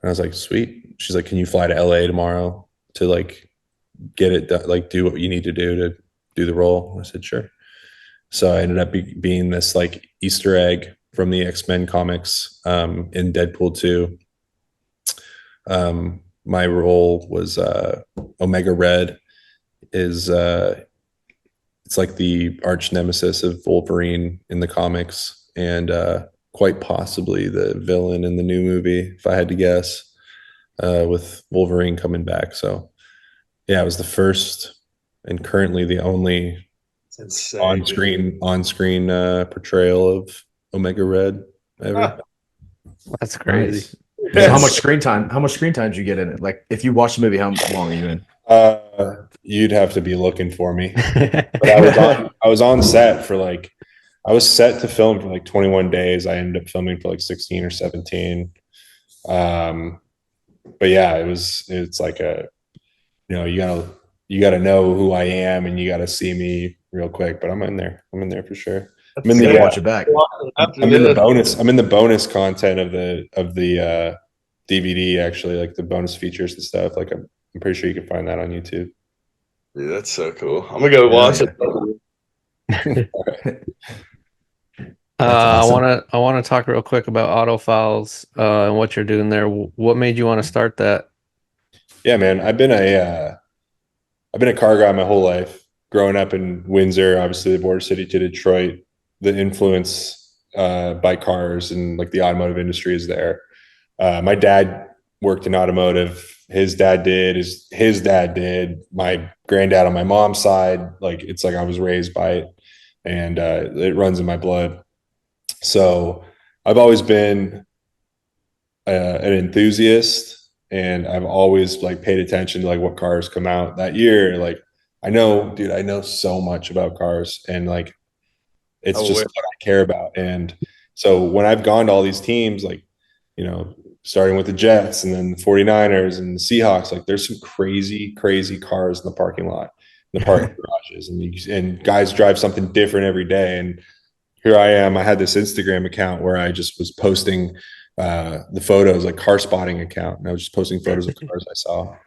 And I was like, "Sweet." She's like, "Can you fly to LA tomorrow to like get it done, like do what you need to do to do the role?" And I said, "Sure." So I ended up being this like Easter egg from the X-Men comics in Deadpool 2. My role was Omega Red. Is it's like the arch nemesis of Wolverine in the comics, and quite possibly the villain in the new movie, if I had to guess, with Wolverine coming back. So yeah, it was the first and currently the only on-screen portrayal of Omega Red ever. That's crazy. Nice. So how much screen time? How much screen time did you get in it? Like, if you watch the movie, how long are you in? You'd have to be looking for me. But I was on set for like, I was set to film for like 21 days. I ended up filming for like 16 or 17. But yeah, it's like you gotta know who I am, and you gotta see me real quick. But I'm in there for sure. I'm in the Watch it back. I'm in the bonus content of the DVD, actually, like the bonus features and stuff. Like I'm pretty sure you can find that on YouTube. Dude, that's so cool. I'm gonna go watch it. Awesome. I want to talk real quick about autofiles and what you're doing there. What made you want to start that? Yeah, man, I've been a car guy my whole life. Growing up in Windsor, obviously the border city to Detroit, the influence by cars and like the automotive industry is there. My dad worked in automotive. His dad did. His dad did. My granddad on my mom's side, like it's like I was raised by it, and it runs in my blood. So I've always been an enthusiast, and I've always like paid attention to like what cars come out that year. Like I know so much about cars, and like it's just what I care about. And so when I've gone to all these teams, like, starting with the Jets and then the 49ers and the Seahawks, like there's some crazy, crazy cars in the parking lot, in the parking garages, and guys drive something different every day. And here I am. I had this Instagram account where I just was posting the photos, like car spotting account, and I was just posting photos of cars I saw. And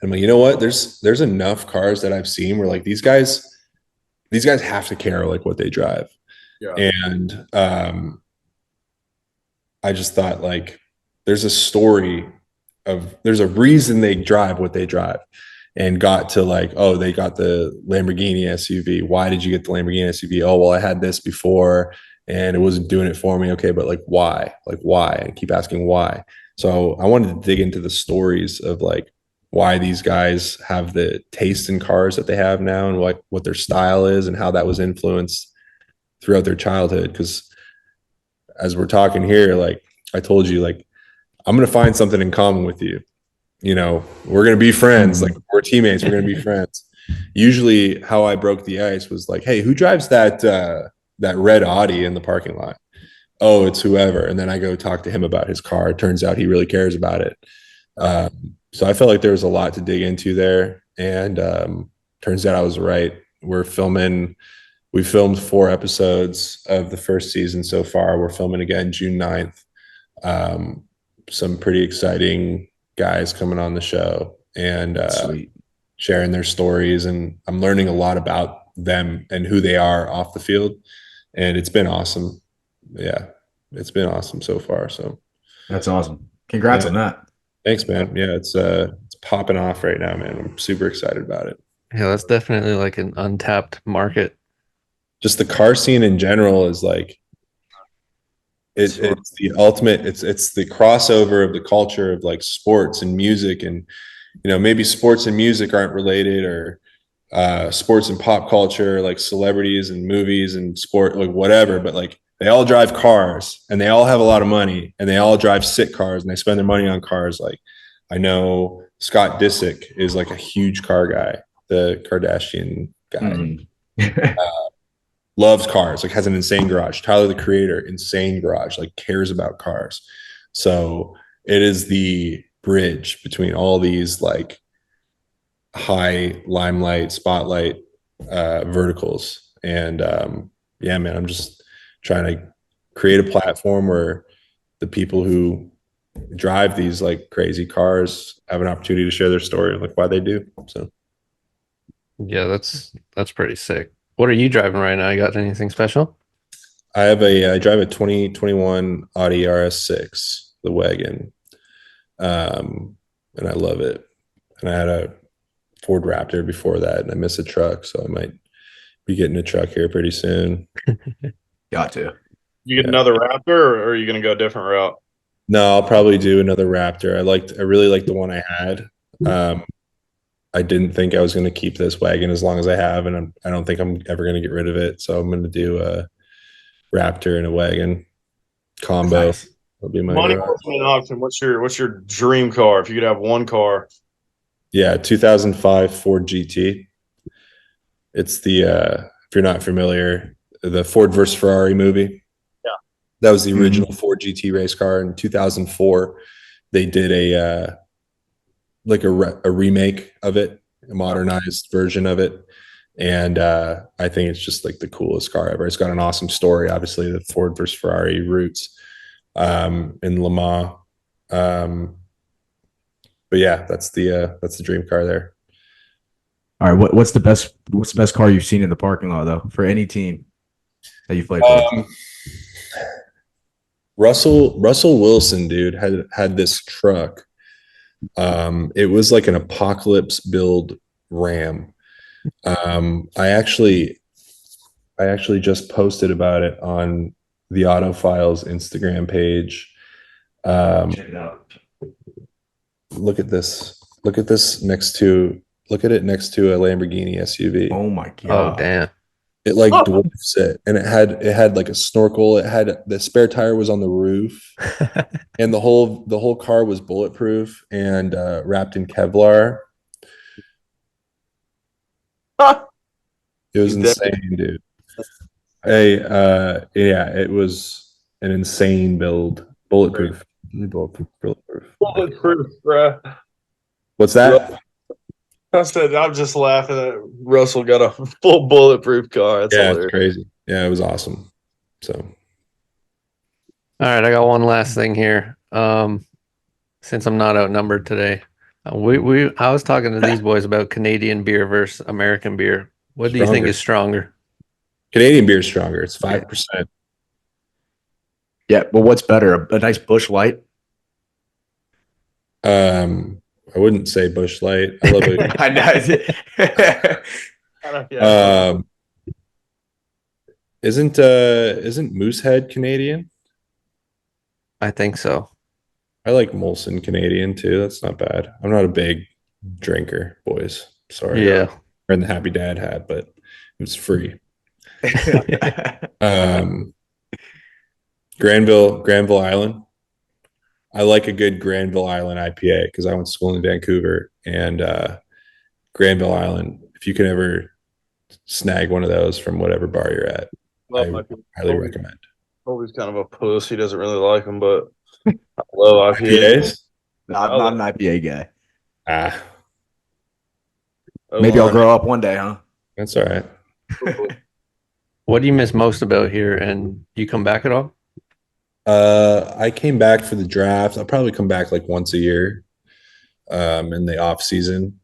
I'm like, you know what? There's enough cars that I've seen where like these guys have to care like what they drive. Yeah. And I just thought like there's a reason they drive what they drive, and got to like, oh, they got the Lamborghini SUV. Why did you get the Lamborghini SUV? Oh, well, I had this before and it wasn't doing it for me. Okay, but like why? Like why? And keep asking why. So I wanted to dig into the stories of like why these guys have the taste in cars that they have now, and what their style is, and how that was influenced throughout their childhood. Because as we're talking here, like I told you, like I'm going to find something in common with you. we're gonna be friends. Like we're teammates. We're gonna be friends. Usually, how I broke the ice was like, "Hey, who drives that red Audi in the parking lot?" Oh, it's whoever. And then I go talk to him about his car. It turns out he really cares about it. So I felt like there was a lot to dig into there. And turns out I was right. We filmed 4 episodes of the first season so far. We're filming again June 9th. Some pretty exciting guys coming on the show and Sweet. sharing their stories. And I'm learning a lot about them and who they are off the field. And it's been awesome. Yeah, it's been awesome so far. So That's awesome. Congrats on that. thanks, man. Yeah, it's popping off right now, man. I'm super excited about it. Yeah, that's definitely like an untapped market. Just the car scene in general is like it's the ultimate. It's the crossover of the culture of like sports and music, and maybe sports and music aren't related, or sports and pop culture, like celebrities and movies and sport, like whatever. But like they all drive cars, and they all have a lot of money, and they all drive sick cars, and they spend their money on cars. Like I know Scott Disick is like a huge car guy, the Kardashian guy. Loves cars, like has an insane garage. Tyler the Creator, insane garage, like cares about cars. So it is the bridge between all these like high limelight, spotlight verticals. And yeah, man, I'm just trying to create a platform where the people who drive these like crazy cars have an opportunity to share their story and like why they do. So Yeah, that's pretty sick. What are you driving right now? You got anything special? I drive a 2021 Audi RS6, the wagon. And I love it. And I had a Ford Raptor before that, and I missed a truck, so I might be getting a truck here pretty soon. Got to. You get another Raptor, or are you going to go a different route? No, I'll probably do another Raptor. I really liked the one I had. I didn't think I was going to keep this wagon as long as I have, and I don't think I'm ever going to get rid of it. So I'm going to do a Raptor and a wagon combo. Nice. That'll be my Money an option. What's your dream car? If you could have one car. Yeah, 2005 Ford GT. It's the if you're not familiar, the Ford versus Ferrari movie. Yeah, that was the original Ford GT race car. In 2004, they did a remake of it, a modernized version of it, and I think it's just like the coolest car ever. It's got an awesome story, obviously the Ford versus Ferrari roots in Le Mans. But yeah, that's the dream car there. All right, what's the best car you've seen in the parking lot though for any team that you played for? Russell Wilson, dude, had this truck. It was like an apocalypse build Ram. I actually just posted about it on the Autofiles Instagram page. Check it out. Look at this. Look at it next to a Lamborghini SUV. Oh my god! Oh damn! It like dwarfs it, and it had like a snorkel. It had the spare tire was on the roof, and the whole car was bulletproof and wrapped in Kevlar. It was insane, dude. Hey, yeah, it was an insane build. Bulletproof, bro. What's that? I said I'm just laughing at Russell got a full bulletproof car. That's Yeah, hilarious. it's crazy. Yeah, it was awesome. So, all right, I got one last thing here. Since I'm not outnumbered today, I was talking to these boys about Canadian beer versus American beer. What do you think is stronger? Canadian beer is stronger. It's 5%. Yeah, but what's better? A nice Busch Light? I wouldn't say Busch Light. I love it. I know. Isn't Moosehead Canadian? I think so. I like Molson Canadian too. That's not bad. I'm not a big drinker, boys. Sorry. Yeah. Or in the Happy Dad hat, but it was free. Granville Island. I like a good Granville Island IPA because I went to school in Vancouver, and Granville Island. If you can ever snag one of those from whatever bar you're at, Love I my highly recommend. Colby's kind of a puss. He doesn't really like them, but I love IPAs. IPAs? I'm not an IPA guy. Ah, Maybe I'll grow up one day, huh? that's all right. What do you miss most about here? And you come back at all? I came back for the draft. I'll probably come back like once a year, in the off season.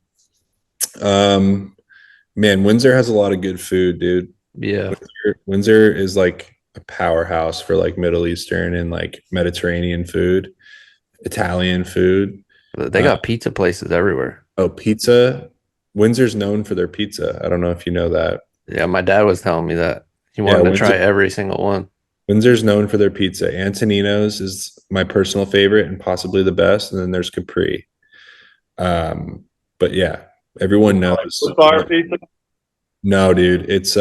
Man, Windsor has a lot of good food, dude. Yeah. Windsor is like a powerhouse for like Middle Eastern and like Mediterranean food, Italian food. They got pizza places everywhere. Oh, pizza. Windsor's known for their pizza. I don't know if you know that. Yeah, my dad was telling me that. He wanted to try every single one. Windsor's known for their pizza. Antonino's is my personal favorite and possibly the best. And then there's Capri. But yeah, everyone knows. Fire pizza? No, dude, it's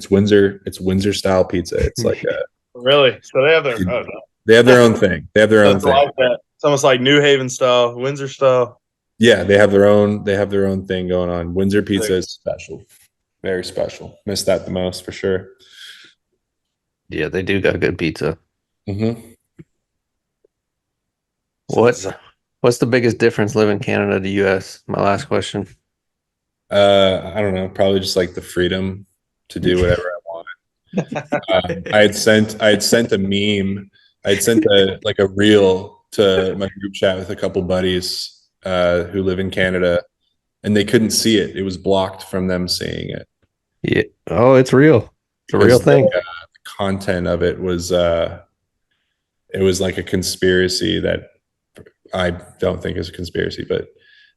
Windsor. It's Windsor style pizza. It's like Really? So they have their they have their own thing. They have their own thing. like that. It's almost like New Haven style, Windsor style. Yeah, they have their own. They have their own thing going on. Windsor pizza is special, very special. Miss that the most for sure. Yeah, they do got good pizza. Mm-hmm. What's the biggest difference living in Canada to US? My last question. I don't know. Probably just like the freedom to do whatever I wanted. I had sent a meme. I had sent a reel to my group chat with a couple buddies who live in Canada, and they couldn't see it. It was blocked from them seeing it. Yeah. Oh, it's real. It's a real thing. The content of it was like a conspiracy that I don't think is a conspiracy, but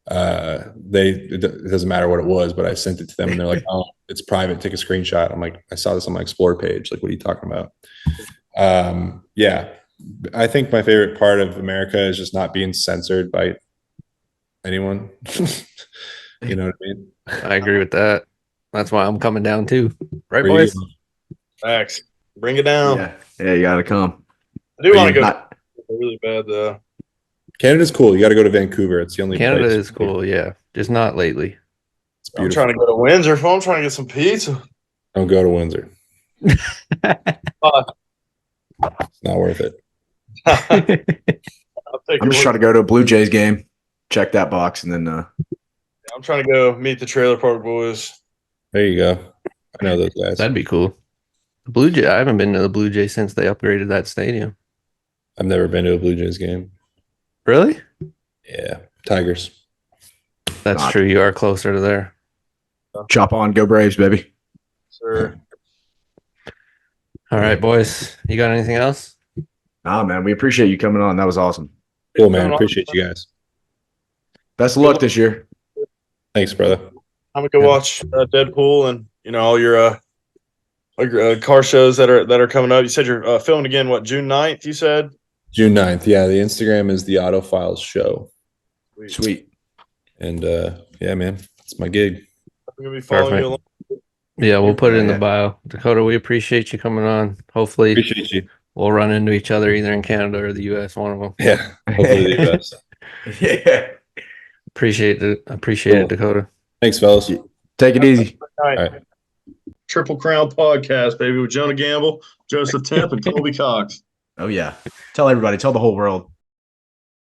it doesn't matter what it was, but I sent it to them and they're like, oh, it's private, take a screenshot. I'm like, I saw this on my Explore page. Like, what are you talking about? Yeah, I think my favorite part of America is just not being censored by anyone. You know what I mean? I agree with that. That's why I'm coming down too. Right, Where boys? Max, bring it down. Yeah, you gotta come. I do want to go Not- really bad though. Canada's cool. You got to go to Vancouver. It's the only Canada place. is cool, yeah. Just not lately. It's I'm beautiful. trying to go to Windsor. I'm trying to get some pizza. Don't go to Windsor. It's not worth it. I'll take I'm just trying to go to a Blue Jays game, check that box, and then I'm trying to go meet the Trailer Park Boys. There you go. I know those guys. That'd be cool. Blue Jay. I haven't been to the Blue Jays since they upgraded that stadium. I've never been to a Blue Jays game. Really? Yeah, Tigers. That's Not. true. You are closer to there. chop on, go Braves, baby. Sir. All right, boys. You got anything else? Nah, man, we appreciate you coming on. That was awesome. Cool, man. Appreciate you guys. Best of luck this year. Thanks, brother. I'm gonna go watch Deadpool and all your car shows that are coming up. You said you're filming again. What, June 9th, You said June 9th. Yeah, the Instagram is the Autofiles Show. Sweet. And yeah, man, it's my gig. I'm gonna be following Perfect. you along. Yeah, we'll put it in the Yeah. bio. Dakota, we appreciate you coming on. Hopefully, Appreciate you. we'll run into each other either in Canada or the US, one of them. Yeah, hopefully the best. Yeah. Appreciate it, Cool. Dakota. Thanks, fellas. Take it easy. All right. All right. Triple Crown Podcast, baby, with Jonah Gamble, Joseph Temp, and Colby Cox. Oh, yeah. Tell everybody. Tell the whole world.